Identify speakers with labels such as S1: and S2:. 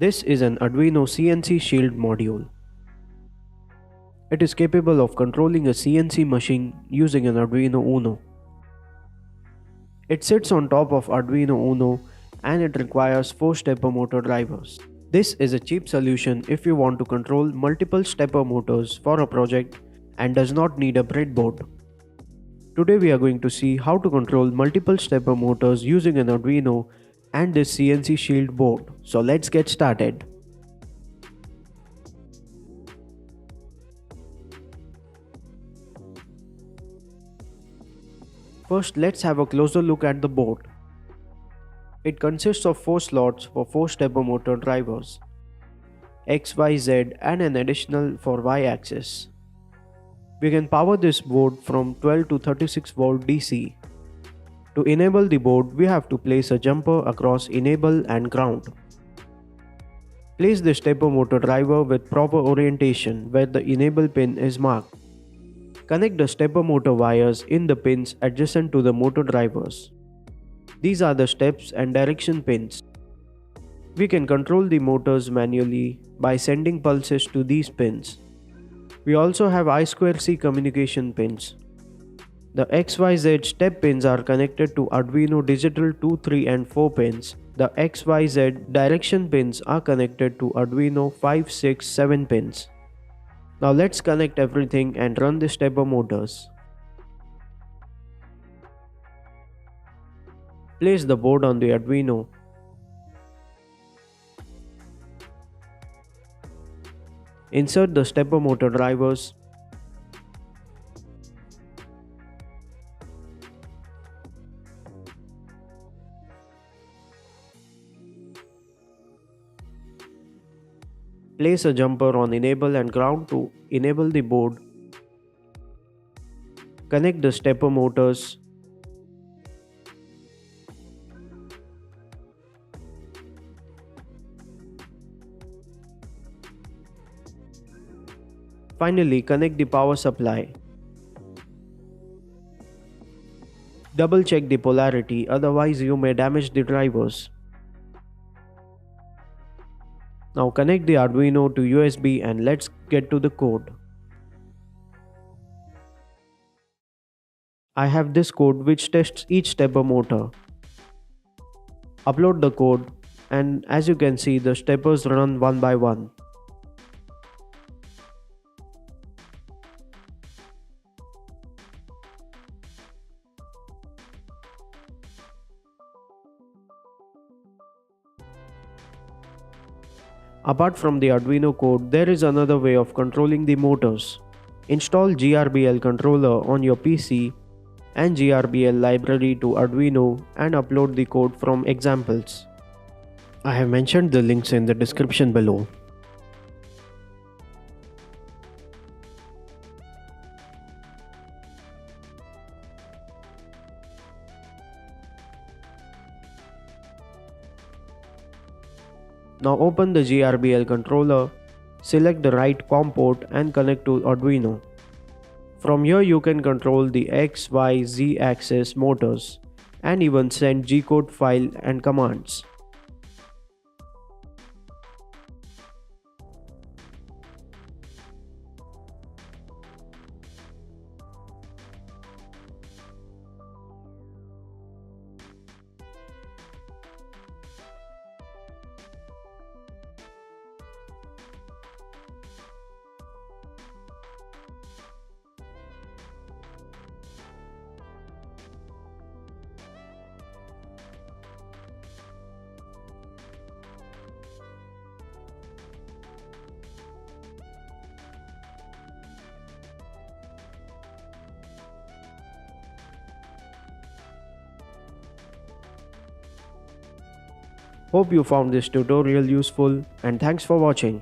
S1: This is an Arduino CNC shield module. It is capable of controlling a CNC machine using an Arduino Uno. It sits on top of Arduino Uno and it requires 4 stepper motor drivers. This is a cheap solution if you want to control multiple stepper motors for a project and does not need a breadboard. Today we are going to see how to control multiple stepper motors using an Arduino and this CNC shield board. So let's get started. First, let's have a closer look at the board. It consists of 4 slots for 4 stepper motor drivers, X, Y, Z and an additional for Y axis. We can power this board from 12 to 36 volt DC. To enable the board, we have to place a jumper across enable and ground. Place the stepper motor driver with proper orientation where the enable pin is marked. Connect the stepper motor wires in the pins adjacent to the motor drivers. These are the steps and direction pins. We can control the motors manually by sending pulses to these pins. We also have I2C communication pins. The XYZ step pins are connected to Arduino digital 2, 3 and 4 pins. The XYZ direction pins are connected to Arduino 5, 6, 7 pins. Now let's connect everything and run the stepper motors. Place the board on the Arduino. Insert the stepper motor drivers. Place a jumper on enable and ground to enable the board. Connect the stepper motors. Finally, connect the power supply. Double check the polarity, otherwise you may damage the drivers. Now connect the Arduino to USB and let's get to the code. I have this code which tests each stepper motor. Upload the code and as you can see the steppers run one by one. Apart from the Arduino code, there is another way of controlling the motors. Install GRBL controller on your PC and GRBL library to Arduino and upload the code from examples. I have mentioned the links in the description below. Now open the GRBL controller, select the right COM port and connect to Arduino. From here you can control the X, Y, Z axis motors and even send G-code file and commands. Hope you found this tutorial useful and thanks for watching.